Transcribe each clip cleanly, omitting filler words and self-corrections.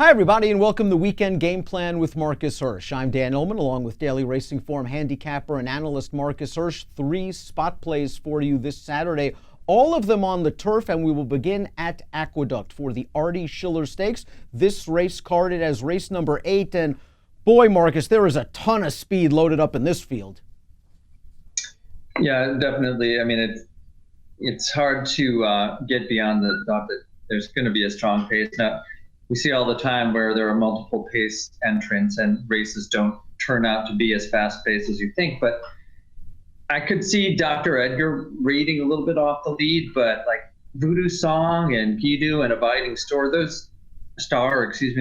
Hi, everybody, and welcome to Weekend Game Plan with Marcus Hersh. I'm Dan Illman, along with Daily Racing Form handicapper and analyst Marcus Hersh. 3 spot plays for you this Saturday, all of them on the turf, and we will begin at Aqueduct for the Artie Schiller Stakes. This race carded as race number 8, and boy, Marcus, there is a ton of speed loaded up in this field. Yeah, definitely. I mean, it's hard to get beyond the thought that there's going to be a strong pace. Now, we see all the time where there are multiple pace entrants and races don't turn out to be as fast-paced as you think. But I could see Dr. Edgar reading a little bit off the lead, but like Voodoo Song and Gidu and Abiding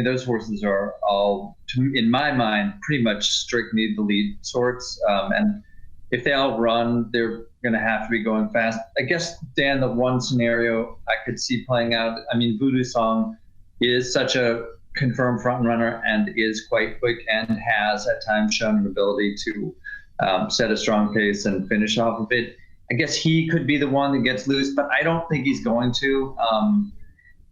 those horses are all, in my mind, pretty much strict need the lead sorts. And if they all run, they're going to have to be going fast. I guess, Dan, the one scenario I could see playing out, I mean, Voodoo Song is such a confirmed front runner and is quite quick and has at times shown an ability to set a strong pace and finish off of it. I guess he could be the one that gets loose, but I don't think he's going to.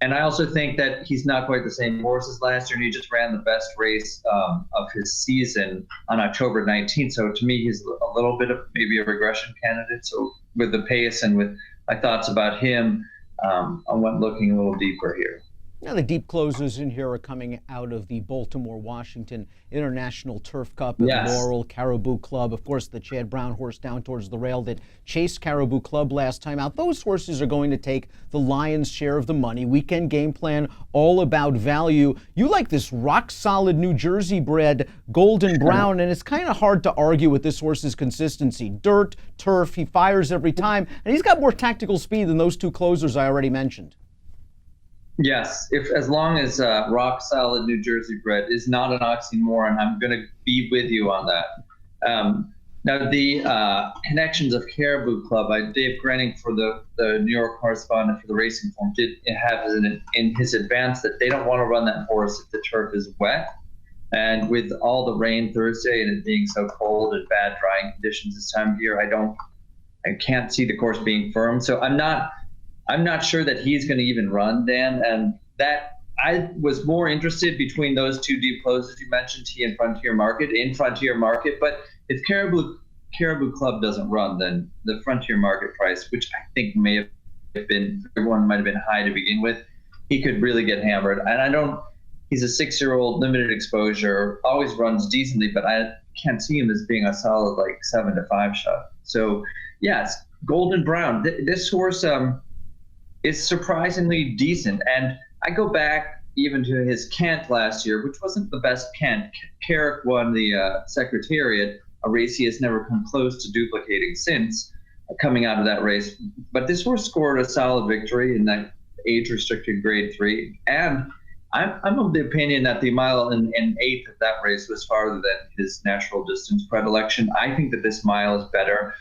And I also think that he's not quite the same horse as last year, and he just ran the best race of his season on October 19th. So to me, he's a little bit of maybe a regression candidate. So with the pace and with my thoughts about him, I went looking a little deeper here. Now, the deep closers in here are coming out of the Baltimore-Washington International Turf Cup and the Laurel Caribou Club. Of course, the Chad Brown horse down towards the rail that chased Caribou Club last time out. Those horses are going to take the lion's share of the money. Weekend Game Plan, all about value. You like this rock-solid New Jersey-bred Golden Brown, and it's kind of hard to argue with this horse's consistency. Dirt, turf, he fires every time, and he's got more tactical speed than those 2 closers I already mentioned. Yes, as long as rock solid New Jersey bred is not an oxymoron, I'm going to be with you on that. Now, the connections of Caribou Club, Dave Grenning for the New York correspondent for the Racing Form did have in his advance that they don't want to run that horse if the turf is wet. And with all the rain Thursday and it being so cold and bad drying conditions this time of year, I can't see the course being firm. So I'm not sure that he's going to even run, Dan, and that I was more interested between those 2 deep closes you mentioned, he and Frontier Market, but if Caribou Club doesn't run, then the Frontier Market price, which I think may have been, everyone might have been high to begin with, he could really get hammered. And he's a 6-year-old limited exposure, always runs decently, but I can't see him as being a solid 7 to 5 shot. So yes, Golden Brown, this horse, is surprisingly decent. And I go back even to his Kent last year, which wasn't the best Kent. Carrick won the Secretariat, a race he has never come close to duplicating since coming out of that race. But this horse scored a solid victory in that age-restricted Grade 3. And I'm of the opinion that the mile and 1/8 of that race was farther than his natural distance predilection. I think that this mile is better.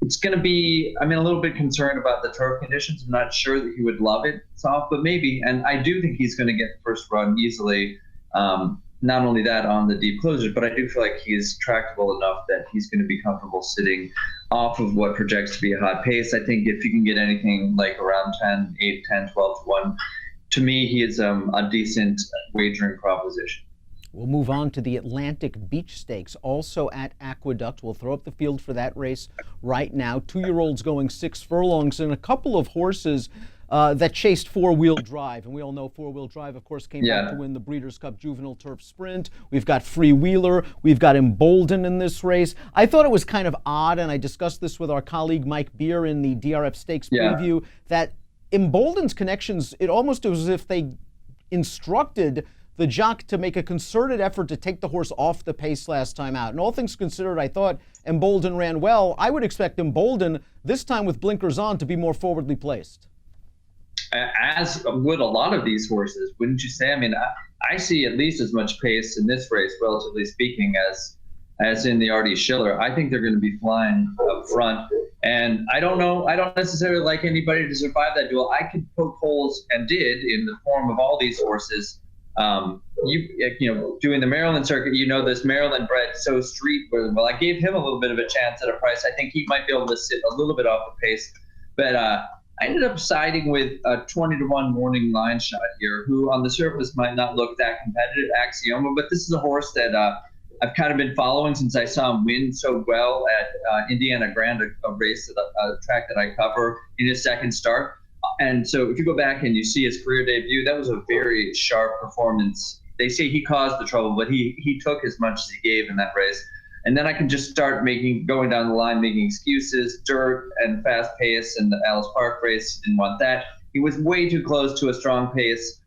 It's going to be, a little bit concerned about the turf conditions. I'm not sure that he would love it soft, but maybe. And I do think he's going to get the first run easily. Not only that on the deep closures, but I do feel like he's tractable enough that he's going to be comfortable sitting off of what projects to be a hot pace. I think if you can get anything like around 10, 8, 10, 12 to 1, to me, he is a decent wagering proposition. We'll move on to the Atlantic Beach Stakes, also at Aqueduct. We'll throw up the field for that race right now. 2-year-olds going 6 furlongs and a couple of horses that chased 4-wheel drive. And we all know 4-wheel drive, of course, came back to win the Breeders' Cup Juvenile Turf Sprint. We've got Freewheeler. We've got Embolden in this race. I thought it was kind of odd, and I discussed this with our colleague Mike Beer in the DRF Stakes preview, that Embolden's connections, it almost was as if they instructed the jock to make a concerted effort to take the horse off the pace last time out. And all things considered, I thought Embolden ran well. I would expect Embolden, this time with blinkers on, to be more forwardly placed. As would a lot of these horses, wouldn't you say? I see at least as much pace in this race, relatively speaking, as in the Artie Schiller. I think they're going to be flying up front. And I don't know, I don't necessarily like anybody to survive that duel. I could poke holes, and did, in the form of all these horses. Doing the Maryland circuit, this Maryland bred So Street, well, I gave him a little bit of a chance at a price. I think he might be able to sit a little bit off the pace. But I ended up siding with a 20-1 morning line shot here, who on the surface might not look that competitive, Axioma, but this is a horse that I've kind of been following since I saw him win so well at Indiana Grand, a race, a track that I cover in his second start. And so if you go back and you see his career debut, that was a very sharp performance. They say he caused the trouble, but he took as much as he gave in that race. And then I can just start going down the line, making excuses, dirt and fast pace, and the Alice Park race, didn't want that. He was way too close to a strong pace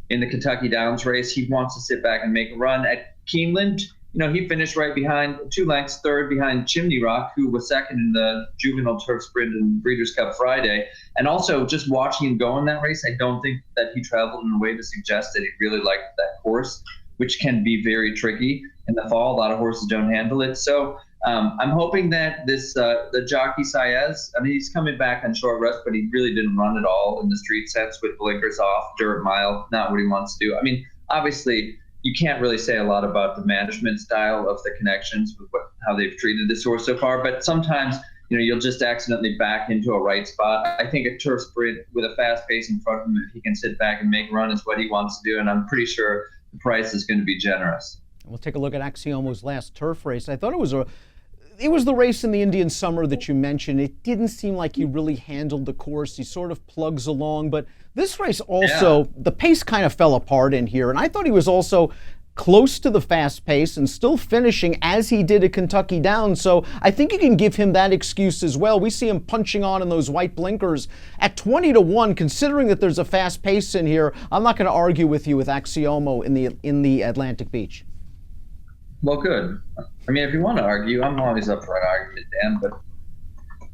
in the Kentucky Downs race. He wants to sit back and make a run. At Keeneland, he finished right behind, 2 lengths, third behind Chimney Rock, who was second in the Juvenile Turf Sprint and Breeders' Cup Friday. And also, just watching him go in that race, I don't think that he traveled in a way to suggest that he really liked that course, which can be very tricky in the fall. A lot of horses don't handle it. So I'm hoping that the jockey Saez, he's coming back on short rest, but he really didn't run at all in the street sense with blinkers off, dirt mile, not what he wants to do. Obviously, you can't really say a lot about the management style of the Connections with how they've treated this horse so far, but sometimes you'll just accidentally back into a right spot. I think a turf sprint with a fast pace in front of him, if he can sit back and make a run, is what he wants to do, and I'm pretty sure the price is going to be generous. We'll take a look at Axiomo's last turf race. I thought it was the race in the Indian Summer that you mentioned. It didn't seem like he really handled the course. He sort of plugs along, but this race also, the pace kind of fell apart in here, and I thought he was also close to the fast pace and still finishing as he did at Kentucky Downs. So I think you can give him that excuse as well. We see him punching on in those white blinkers at 20-1, considering that there's a fast pace in here. I'm not going to argue with you with Axiomo in the Atlantic Beach. Well, good. If you want to argue, I'm always up for an argument, Dan, but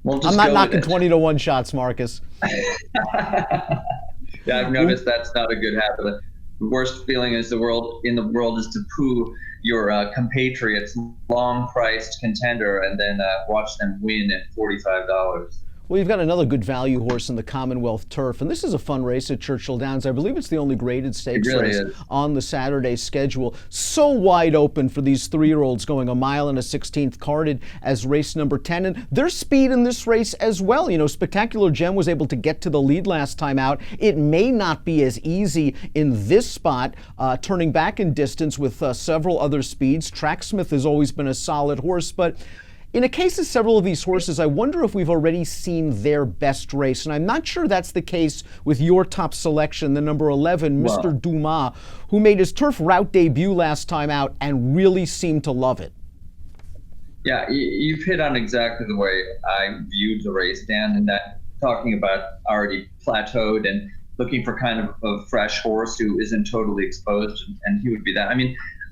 we'll just I'm not knocking 20-1 shots, Marcus. Yeah, I've noticed that's not a good habit. The worst feeling in the world is to poo your compatriots, long-priced contender, and then watch them win at $45. Well, you've got another good value horse in the Commonwealth Turf, and this is a fun race at Churchill Downs. I believe it's the only graded stakes race on the Saturday schedule. So wide open for these 3-year-olds, going 1 mile and a 16th, carded as race number 10. And there's speed in this race as well. Spectacular Gem was able to get to the lead last time out. It may not be as easy in this spot, turning back in distance with several other speeds. Tracksmith has always been a solid horse, but in a case of several of these horses, I wonder if we've already seen their best race, and I'm not sure that's the case with your top selection, the number 11, Mr. Dumas, who made his turf route debut last time out and really seemed to love it. Yeah, you've hit on exactly the way I viewed the race, Dan, and that talking about already plateaued and looking for kind of a fresh horse who isn't totally exposed, and he would be that.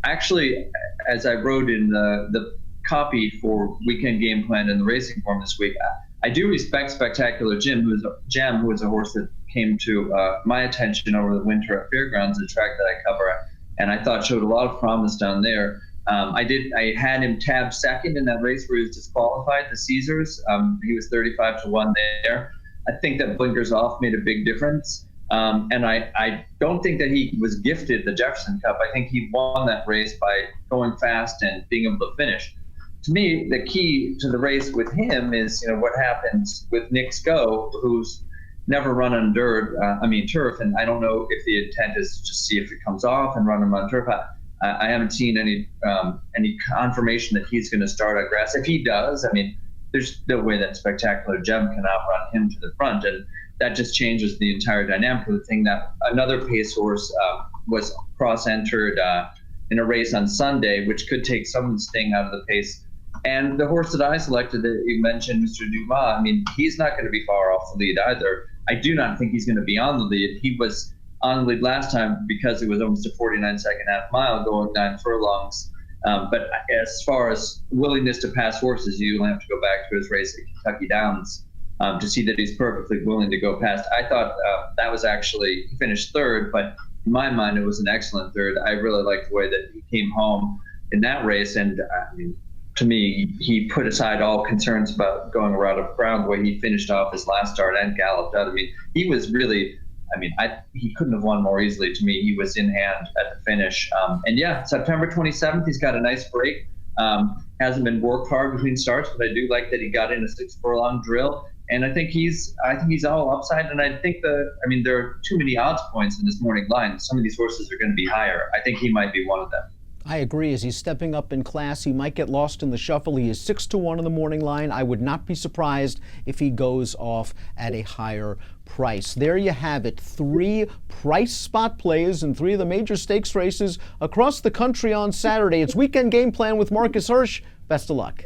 Actually, as I wrote in the copy for Weekend GamePlan and the racing form this week, I do respect Spectacular Gem, who is a horse that came to my attention over the winter at Fairgrounds, the track that I cover, and I thought showed a lot of promise down there. I had him tabbed second in that race where he was disqualified, the Caesars. He was 35-1 there. I think that blinkers off made a big difference. And I don't think that he was gifted the Jefferson Cup. I think he won that race by going fast and being able to finish. To me, the key to the race with him is, what happens with Nick Sco, who's never run on turf, and I don't know if the intent is to just see if it comes off and run him on turf. I haven't seen any confirmation that he's going to start on grass. If he does, there's no way that Spectacular Gem can outrun him to the front, and that just changes the entire dynamic of the thing. That another pace horse was cross-entered in a race on Sunday, which could take some of the sting out of the pace. And the horse that I selected that you mentioned, Mr. Dumas, he's not going to be far off the lead either. I do not think he's going to be on the lead. He was on the lead last time because it was almost a 49-second half mile going 9 furlongs. But as far as willingness to pass horses, you'll have to go back to his race at Kentucky Downs to see that he's perfectly willing to go past. I thought that was actually, he finished third, but in my mind, it was an excellent third. I really liked the way that he came home in that race. And to me, he put aside all concerns about going a route of ground, the way he finished off his last start and galloped out. He was really, he couldn't have won more easily to me. He was in hand at the finish. And yeah, September 27th, he's got a nice break. Hasn't been worked hard between starts, but I do like that he got in a 6 furlong drill. And I think he's all upside. And I think there are too many odds points in this morning line. Some of these horses are going to be higher. I think he might be one of them. I agree. As he's stepping up in class, he might get lost in the shuffle. He is 6-1 in the morning line. I would not be surprised if he goes off at a higher price. There you have it. 3 price spot plays in 3 of the major stakes races across the country on Saturday. It's Weekend Game Plan with Marcus Hersh. Best of luck.